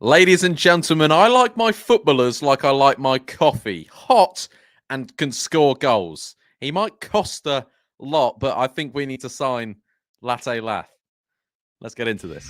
Ladies and gentlemen, I like my footballers like I like my coffee. Hot and can score goals. He might cost a lot, but I think we need to sign Latte Lath. Let's get into this.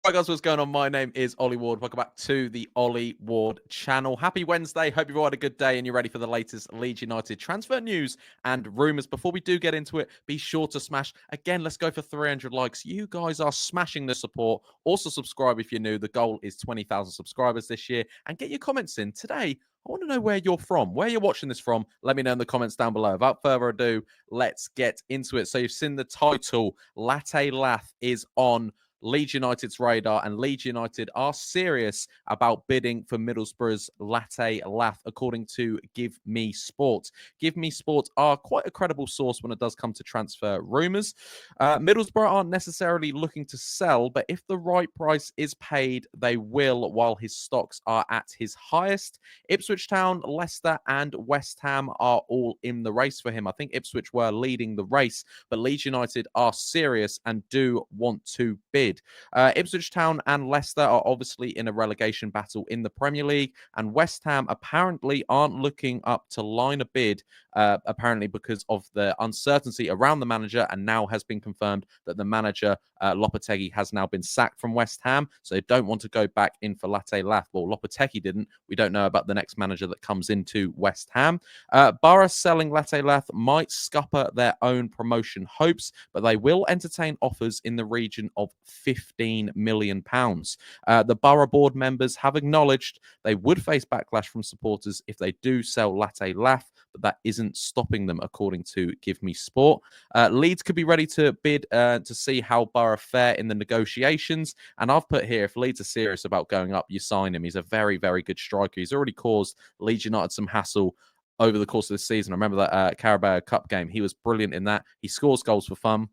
Hi guys, what's going on? My name is Ollie Ward. Welcome back to the Ollie Ward channel. Happy Wednesday. Hope you've all had a good day and you're ready for the latest Leeds United transfer news and rumours. Before we do get into it, be sure to smash, again, let's go for 300 likes. You guys are smashing the support. Also subscribe if you're new. The goal is 20,000 subscribers this year. And get your comments in. Today, I want to know where you're from, where you're watching this from. Let me know in the comments down below. Without further ado, let's get into it. So you've seen the title, Latte Lath is on Leeds United's radar, and Leeds United are serious about bidding for Middlesbrough's Latte Lath, according to Give Me Sport. Give Me Sport are quite a credible source when it does come to transfer rumours. Middlesbrough aren't necessarily looking to sell, but if the right price is paid, they will while his stocks are at his highest. Ipswich Town, Leicester and West Ham are all in the race for him. I think Ipswich were leading the race, but Leeds United are serious and do want to bid. Ipswich Town and Leicester are obviously in a relegation battle in the Premier League, and West Ham apparently aren't looking up to line a bid, apparently because of the uncertainty around the manager, and now has been confirmed that the manager, Lopetegui, has now been sacked from West Ham, so they don't want to go back in for Latte Lath. Well, Lopetegui didn't. We don't know about the next manager that comes into West Ham. Borough selling Latte Lath might scupper their own promotion hopes, but they will entertain offers in the region of £15 million. The Borough board members have acknowledged they would face backlash from supporters if they do sell Latte Lath, but that isn't stopping them, according to Give Me Sport. Leeds could be ready to bid to see how Borough fare in the negotiations, and I've put here, if Leeds are serious about going up, you sign him. He's a very, very good striker. He's already caused Leeds United some hassle over the course of this season. I remember that Carabao Cup game. He was brilliant in that. He scores goals for fun.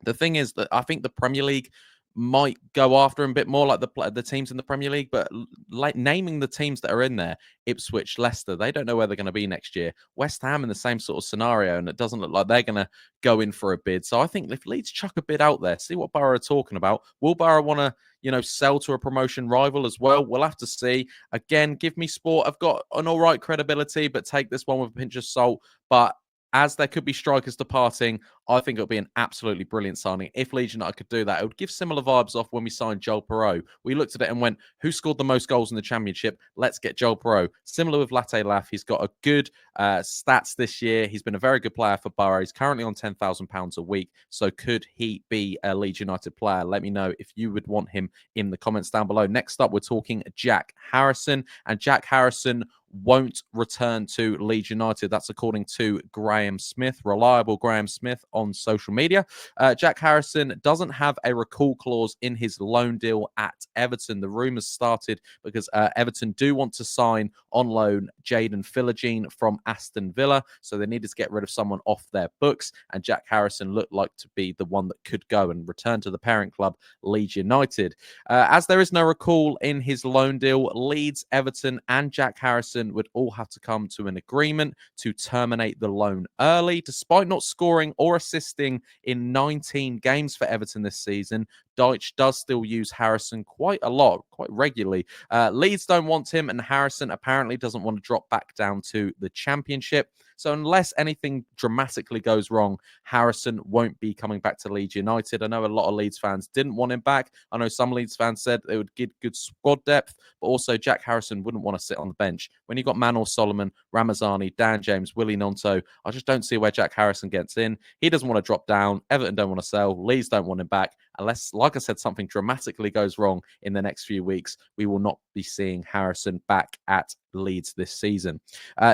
The thing is that I think the Premier League might go after him a bit more, like the teams in the Premier League, but like naming the teams that are in there, Ipswich, Leicester, they don't know where they're going to be next year. West Ham in the same sort of scenario, and it doesn't look like they're going to go in for a bid. So I think if Leeds chuck a bid out there, see what Borough are talking about. Will Borough want to, sell to a promotion rival as well? We'll have to see. Again, Give Me Sport. I've got an all right credibility, but take this one with a pinch of salt. But as there could be strikers departing, I think it would be an absolutely brilliant signing. If Leeds United could do that, it would give similar vibes off when we signed Joel Perreault. We looked at it and went, who scored the most goals in the Championship? Let's get Joel Perreault. Similar with Latte Lath. He's got a good stats this year. He's been a very good player for Borough. He's currently on £10,000 a week. So could he be a Leeds United player? Let me know if you would want him in the comments down below. Next up, we're talking Jack Harrison. And Jack Harrison won't return to Leeds United. That's according to Graham Smith, reliable Graham Smith on social media. Jack Harrison doesn't have a recall clause in his loan deal at Everton. The rumours started because Everton do want to sign on loan Jaden Philogene from Aston Villa, so they needed to get rid of someone off their books, and Jack Harrison looked like to be the one that could go and return to the parent club, Leeds United. As there is no recall in his loan deal, Leeds, Everton and Jack Harrison would all have to come to an agreement to terminate the loan early. Despite not scoring or assisting in 19 games for Everton this season, Dyche does still use Harrison quite a lot, quite regularly. Leeds don't want him, and Harrison apparently doesn't want to drop back down to the Championship. So unless anything dramatically goes wrong, Harrison won't be coming back to Leeds United. I know a lot of Leeds fans didn't want him back. I know some Leeds fans said they would give good squad depth, but also Jack Harrison wouldn't want to sit on the bench. When you've got Manuel Solomon, Ramazani, Dan James, Willie Nonto, I just don't see where Jack Harrison gets in. He doesn't want to drop down. Everton don't want to sell. Leeds don't want him back. Unless, like I said, something dramatically goes wrong in the next few weeks, we will not be seeing Harrison back at Leeds this season.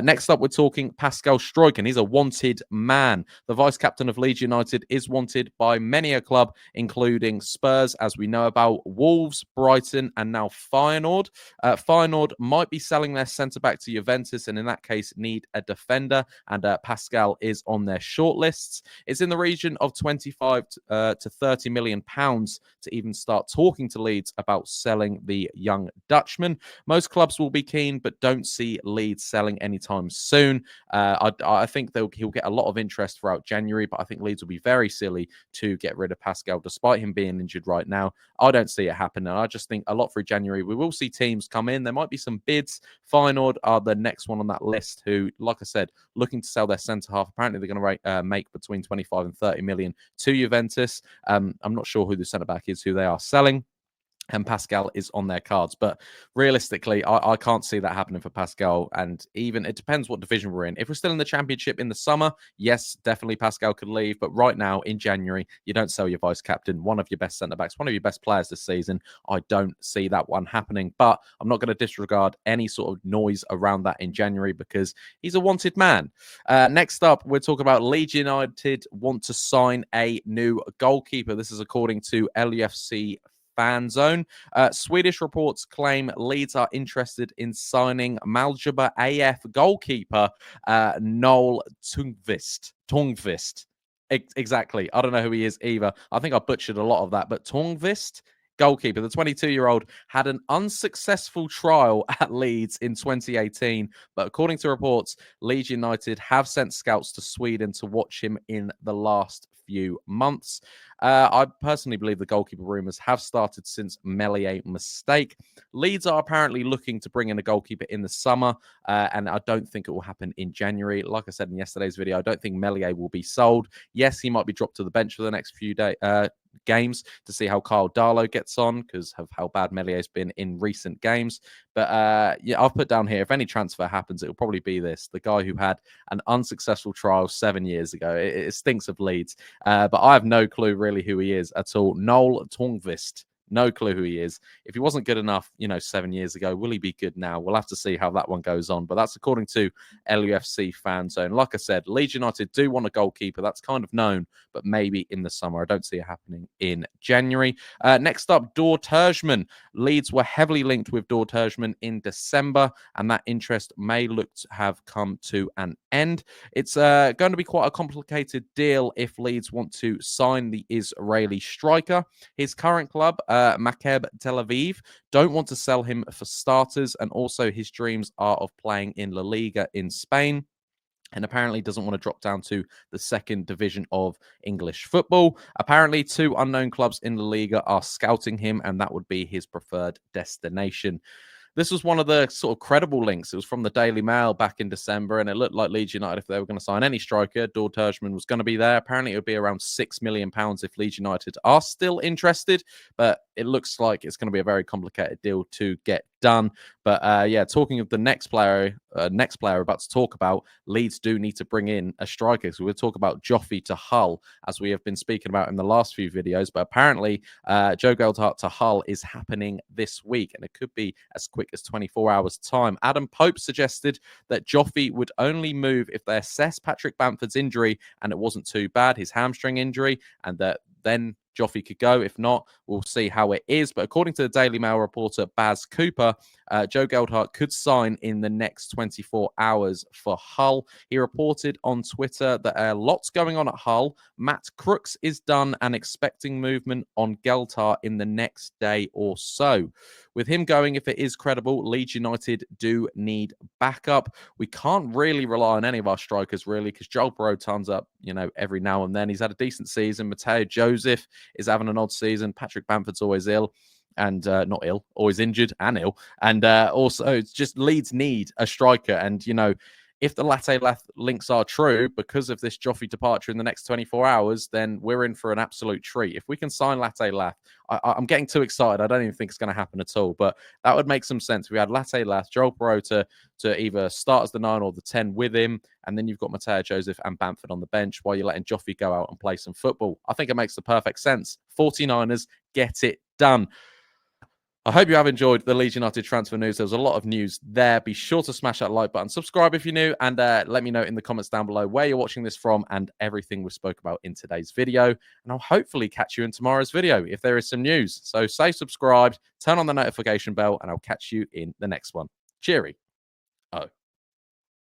Next up, we're talking Pascal Strujk, and he's a wanted man. The vice-captain of Leeds United is wanted by many a club, including Spurs, as we know about, Wolves, Brighton, and now Feyenoord. Feyenoord might be selling their centre-back to Juventus, and in that case, need a defender, and Pascal is on their shortlists. It's in the region of 25 to 30 million pounds to even start talking to Leeds about selling the young Dutchman. Most clubs will be keen, but don't see Leeds selling anytime soon. I think he'll get a lot of interest throughout January, but I think Leeds will be very silly to get rid of Pascal, despite him being injured right now. I don't see it happening. I just think a lot through January. We will see teams come in. There might be some bids. Feyenoord are the next one on that list who, like I said, looking to sell their centre-half. Apparently, they're going to make between 25 and 30 million to Juventus. I'm not sure who the centre-back is, who they are selling. And Pascal is on their cards. But realistically, I can't see that happening for Pascal. And even it depends what division we're in. If we're still in the Championship in the summer, yes, definitely Pascal could leave. But right now, in January, you don't sell your vice captain, one of your best centre-backs, one of your best players this season. I don't see that one happening. But I'm not going to disregard any sort of noise around that in January because he's a wanted man. Next up, we're talking about Leeds United want to sign a new goalkeeper. This is according to lufc Fan Zone. Swedish reports claim Leeds are interested in signing Malmö AF goalkeeper Noel Tornqvist. Exactly. I don't know who he is either. I think I butchered a lot of that, but Tornqvist, goalkeeper, the 22-year-old, had an unsuccessful trial at Leeds in 2018. But according to reports, Leeds United have sent scouts to Sweden to watch him in the last few months. I personally believe the goalkeeper rumours have started since Meslier mistake. Leeds are apparently looking to bring in a goalkeeper in the summer, and I don't think it will happen in January. Like I said in yesterday's video, I don't think Meslier will be sold. Yes, he might be dropped to the bench for the next few games to see how Carl Darlow gets on because of how bad Meslier's been in recent games. But yeah, I've put down here, if any transfer happens, it will probably be this, the guy who had an unsuccessful trial 7 years ago. It stinks of Leeds. But I have no clue really who he is at all. Noel Tornqvist. No clue who he is. If he wasn't good enough, 7 years ago, will he be good now? We'll have to see how that one goes on. But that's according to LUFC Fan Zone. Like I said, Leeds United do want a goalkeeper. That's kind of known, but maybe in the summer. I don't see it happening in January. Next up, Dor Turgeman. Leeds were heavily linked with Dor Turgeman in December, and that interest may look to have come to an end. It's going to be quite a complicated deal if Leeds want to sign the Israeli striker. His current club, Maccabi Tel Aviv, don't want to sell him for starters, and also his dreams are of playing in La Liga in Spain, and apparently doesn't want to drop down to the second division of English football. Apparently, 2 unknown clubs in La Liga are scouting him, and that would be his preferred destination. This was one of the sort of credible links. It was from the Daily Mail back in December, and it looked like Leeds United, if they were going to sign any striker, Dor Turgeman was going to be there. Apparently, it would be around £6 million if Leeds United are still interested, but it looks like it's going to be a very complicated deal to get done. But yeah, talking of the next player we're about to talk about, Leeds do need to bring in a striker. So we'll talk about Joffy to Hull, as we have been speaking about in the last few videos. But apparently, Joe Gelhardt to Hull is happening this week, and it could be as quick as 24 hours' time. Adam Pope suggested that Joffy would only move if they assess Patrick Bamford's injury and it wasn't too bad, his hamstring injury, and that then Joffy could go. If not, we'll see how it is. But according to the Daily Mail reporter Baz Cooper, Joe Gelhardt could sign in the next 24 hours for Hull. He reported on Twitter that a lot's going on at Hull. Matt Crooks is done and expecting movement on Gelhardt in the next day or so. With him going, if it is credible, Leeds United do need backup. We can't really rely on any of our strikers, really, because Joel Barrow turns up, every now and then. He's had a decent season. Matteo Joseph is having an odd season. Patrick Bamford's always ill. And not ill, always injured and ill. And also, it's just Leeds need a striker. And, if the Latte Lath links are true, because of this Joffy departure in the next 24 hours, then we're in for an absolute treat. If we can sign Latte Lath, I'm getting too excited. I don't even think it's going to happen at all. But that would make some sense. We had Latte Lath, Joel Barrow to either start as the 9 or the 10 with him. And then you've got Matteo Joseph and Bamford on the bench while you're letting Joffy go out and play some football. I think it makes the perfect sense. 49ers, get it done. I hope you have enjoyed the Leeds United transfer news. There was a lot of news there. Be sure to smash that like button, subscribe if you're new, and let me know in the comments down below where you're watching this from and everything we spoke about in today's video. And I'll hopefully catch you in tomorrow's video if there is some news. So stay subscribed, turn on the notification bell, and I'll catch you in the next one. Cheery. Oh.